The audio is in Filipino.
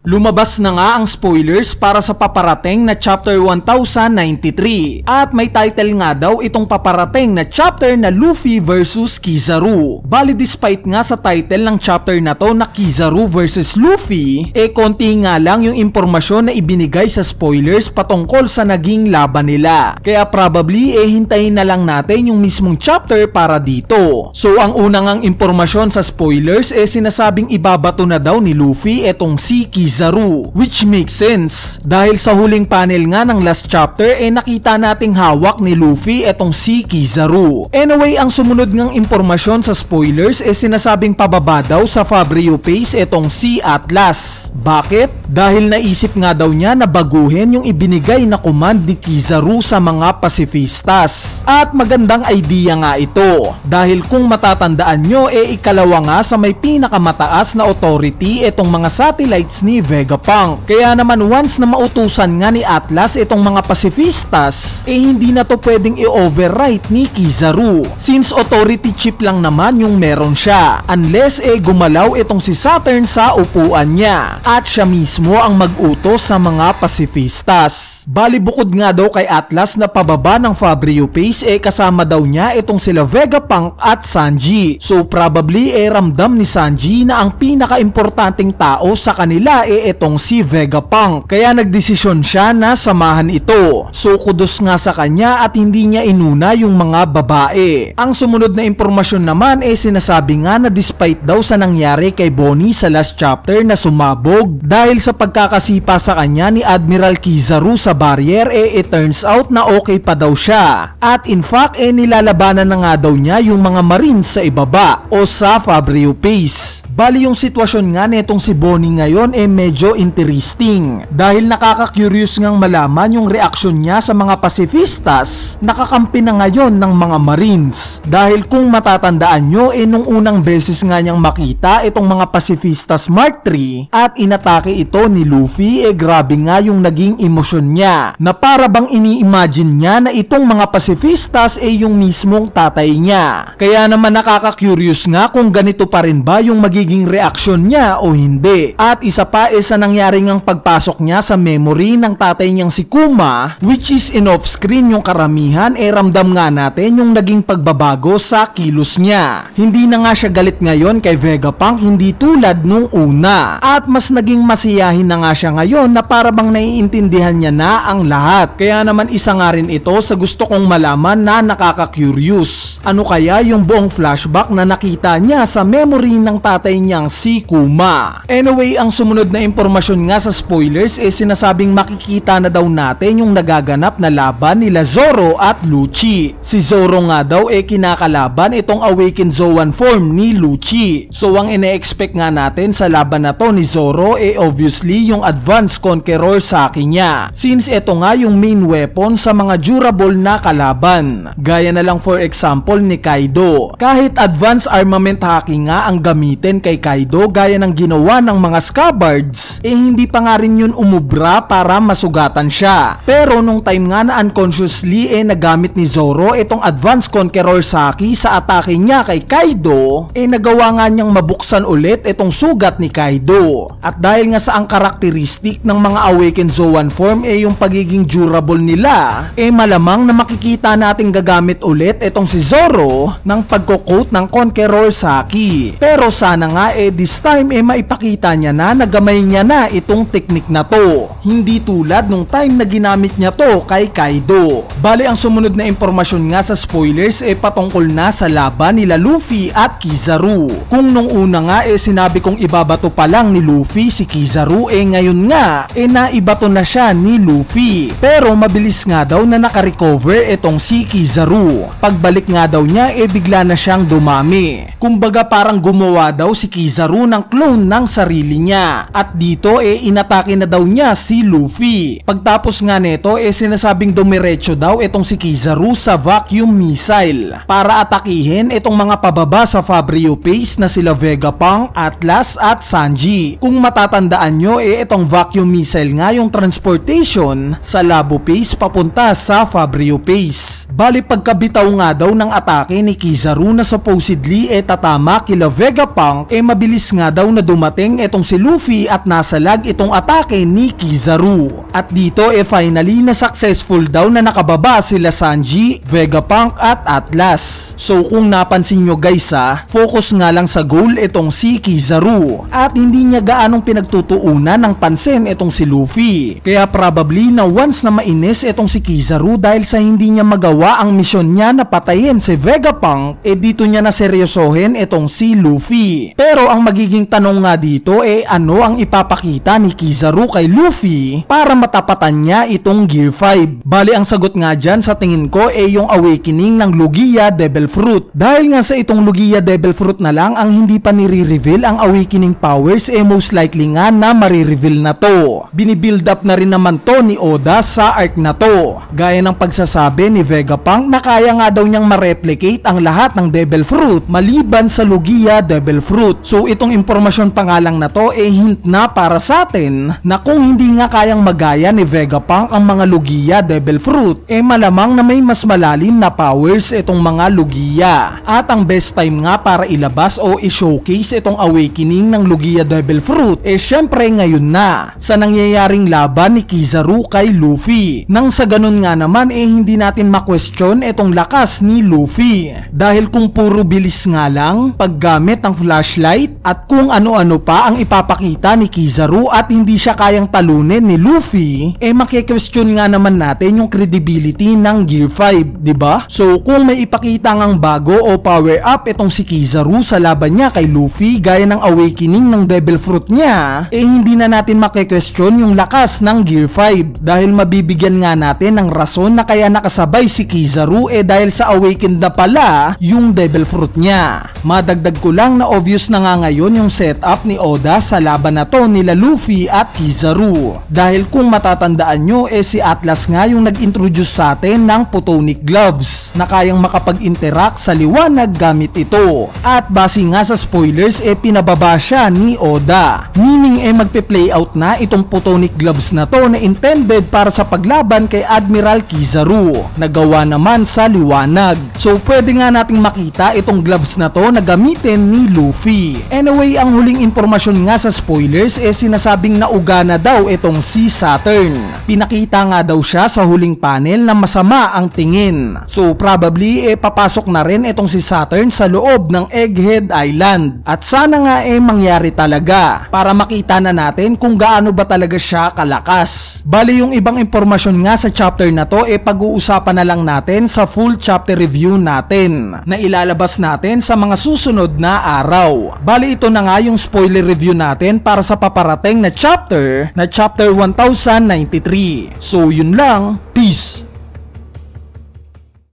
Lumabas na nga ang spoilers para sa paparating na Chapter 1093 at may title nga daw itong paparating na chapter na Luffy vs Kizaru. Bali despite nga sa title ng chapter na to na Kizaru vs Luffy, konti nga lang yung impormasyon na ibinigay sa spoilers patungkol sa naging laban nila. Kaya probably hintayin na lang natin yung mismong chapter para dito. So ang unang ang impormasyon sa spoilers sinasabing ibabato na daw ni Luffy etong si Kizaru, which makes sense dahil sa huling panel nga ng last chapter nakita nating hawak ni Luffy etong si Kizaru. Anyway, ang sumunod ngang impormasyon sa spoilers sinasabing pababa daw sa Fabryo Base etong si Atlas. Bakit? Dahil naisip nga daw niya na baguhin yung ibinigay na command ni Kizaru sa mga pasifistas. At magandang idea nga ito dahil kung matatandaan nyo ikalawa nga sa may pinakamataas na authority itong mga satellites ni Vegapunk. Kaya naman once na mautusan nga ni Atlas itong mga pasifistas hindi na to pwedeng i-overwrite ni Kizaru since authority chip lang naman yung meron siya unless gumalaw itong si Saturn sa upuan niya at siya mismo ang mag-utos sa mga pasifistas. Bali bukod nga daw kay Atlas na pababa ng Fabryo Base kasama daw niya itong sila Vegapunk at Sanji. So probably ramdam ni Sanji na ang pinaka-importanting tao sa kanila itong si Vegapunk. Kaya nagdesisyon siya na samahan ito. So kudos nga sa kanya at hindi niya inuna yung mga babae. Ang sumunod na impormasyon naman sinasabi nga na despite daw sa nangyari kay Bonnie sa last chapter na sumabog dahil sa pagkakasipa sa kanya ni Admiral Kizaru sa barrier it turns out na okay pa daw siya. At in fact nilalabanan na nga daw niya yung mga marines sa ibaba o sa Fabryo Base. Bali yung sitwasyon nga netong si Bonnie ngayon medyo interesting dahil nakaka-curious ngang malaman yung reaksyon niya sa mga pasifistas nakakampi na ngayon ng mga marines. Dahil kung matatandaan nyo nung unang beses nga niyang makita itong mga pasifistas Mark III at inatake ito ni Luffy grabe nga yung naging emosyon niya na para bang ini-imagine niya na itong mga pasifistas yung mismong tatay niya. Kaya naman nakaka-curious nga kung ganito pa rin ba yung magiging reaksyon niya o hindi. At isa pa sa nangyari ngang pagpasok niya sa memory ng tatay niyang si Kuma, which is in off-screen yung karamihan ramdam nga natin yung naging pagbabago sa kilos niya. Hindi na nga siya galit ngayon kay Vegapunk hindi tulad nung una. At mas naging masiyahin na nga siya ngayon na para bang naiintindihan niya na ang lahat. Kaya naman isa nga rin ito sa gusto kong malaman na nakaka-curious. Ano kaya yung buong flashback na nakita niya sa memory ng tatay niyang si Kuma? Anyway, ang sumunod na impormasyon nga sa spoilers sinasabing makikita na daw natin yung nagaganap na laban nila Zoro at Lucci. Si Zoro nga daw kinakalaban itong Awakened Zoan form ni Lucci. So ang ine-expect nga natin sa laban na to ni Zoro obviously yung Advanced Conqueror Saki niya since ito nga yung main weapon sa mga durable na kalaban. Gaya na lang for example ni Kaido. Kahit Advanced Armament Haki nga ang gamitin kay Kaido gaya ng ginawa ng mga Scabbards hindi pa nga rin yun umubra para masugatan siya. Pero nung time nga na unconsciously nagamit ni Zoro itong Advanced Conqueror Saki sa atake niya kay Kaido nagawa nga niyang mabuksan ulit itong sugat ni Kaido. At dahil nga sa ang karakteristik ng mga Awakened Zoan form yung pagiging durable nila malamang na makikita natin gagamit ulit itong si Zoro ng pagkukot ng Conqueror Saki. Pero sana nga this time maipakita niya na nagamay niya na itong teknik na to, hindi tulad nung time na ginamit niya to kay Kaido. Bali ang sumunod na impormasyon nga sa spoilers patungkol na sa laban nila Luffy at Kizaru. Kung nung una nga sinabi kong ibabato pa lang ni Luffy si Kizaru ngayon nga naibato na siya ni Luffy. Pero mabilis nga daw na nakarecover itong si Kizaru. Pagbalik nga daw niya bigla na siyang dumami. Kumbaga parang gumawa daw si Kizaru ng clone ng sarili niya. At dito inatake na daw niya si Luffy. Pagtapos nga nito sinasabing dumiretso daw itong si Kizaru sa vacuum missile para atakihin itong mga pababa sa Fabryo Base na sila Vegapunk, Atlas at Sanji. Kung matatandaan nyo itong vacuum missile nga yung transportation sa Labo Base papunta sa Fabryo Base. Bali pagkabitaw nga daw ng atake ni Kizaru na supposedly tatama kila Vegapunk mabilis nga daw na dumating itong si Luffy at nasalag itong atake ni Kizaru. At dito finally na successful daw na nakababa sila Sanji, Vegapunk at Atlas. So kung napansin nyo guys focus nga lang sa goal itong si Kizaru at hindi niya gaanong pinagtutuunan ng pansin itong si Luffy. Kaya probably na once na mainis itong si Kizaru dahil sa hindi niya magawa ang misyon niya na patayin si Vegapunk, dito niya na seryosohin itong si Luffy. Pero ang magiging tanong nga dito ano ang ipapakita ni Kizaru kay Luffy para matapatan niya itong Gear 5? Bali ang sagot nga dyan sa tingin ko yung awakening ng Lugia Devil Fruit. Dahil nga sa itong Lugia Devil Fruit na lang ang hindi pa nire-reveal ang awakening powers, most likely nga na marireveal na to. Binibuild up na rin naman to ni Oda sa arc na to. Gaya ng pagsasabi ni Vegapunk na kaya nga daw niyang ma-replicate ang lahat ng Devil Fruit maliban sa Lugia Devil Fruit. So itong impormasyon pa nga lang na to hint na para sa atin na kung hindi nga kayang magaya ni Vegapunk ang mga Lugia Devil Fruit, malamang na may mas malalim na powers itong mga Lugia. At ang best time nga para ilabas o i-showcase itong awakening ng Lugia Devil Fruit syempre ngayon na sa nangyayaring laban ni Kizaru kay Luffy. Nang sa ganun nga naman hindi natin ma-question itong lakas ni Luffy. Dahil kung puro bilis nga lang, paggamit ng flashlight at kung ano-ano pa ang ipapakita ni Kizaru at hindi siya kayang talunin ni Luffy, maki-question nga naman natin yung credibility ng Gear 5, diba? So kung may ipakita ngang bago o power up itong si Kizaru sa laban niya kay Luffy gaya ng awakening ng Devil Fruit niya, hindi na natin maki-question yung lakas ng Gear 5 dahil mabibigyan nga natin ng rason na kaya nakasabay si Kizaru dahil sa awakened na pala yung Devil Fruit niya. Madagdag ko lang na obvious na nga ngayon yung setup ni Oda sa laban na to nila Luffy at Kizaru. Dahil kung matatandaan nyo si Atlas nga yung nag-introduce sa atin ng Photonic Gloves na kayang makapag-interact sa liwanag gamit ito. At base nga sa spoilers pinababa siya ni Oda. Meaning magpe-play out na itong Photonic Gloves na to na intended para sa paglaban kay Admiral Kizaru na gawa naman sa liwanag. So pwede nga nating makita itong gloves na to na gamitin ni Luffy. Anyway, ang huling impormasyon nga sa spoilers sinasabing nauga na daw itong si Saturn. Pinakita nga daw siya sa huling panel na masama ang tingin. So probably papasok na rin itong si Saturn sa loob ng Egghead Island. At sana nga mangyari talaga para makita na natin kung gaano ba talaga siya kalakas. Bali yung ibang impormasyon nga sa chapter na to pag-uusapan na lang natin sa full chapter review natin na ilalabas natin sa mga susunod na araw. Bali ito na nga yung spoiler review natin para sa paparating na chapter 1093. So yun lang, peace!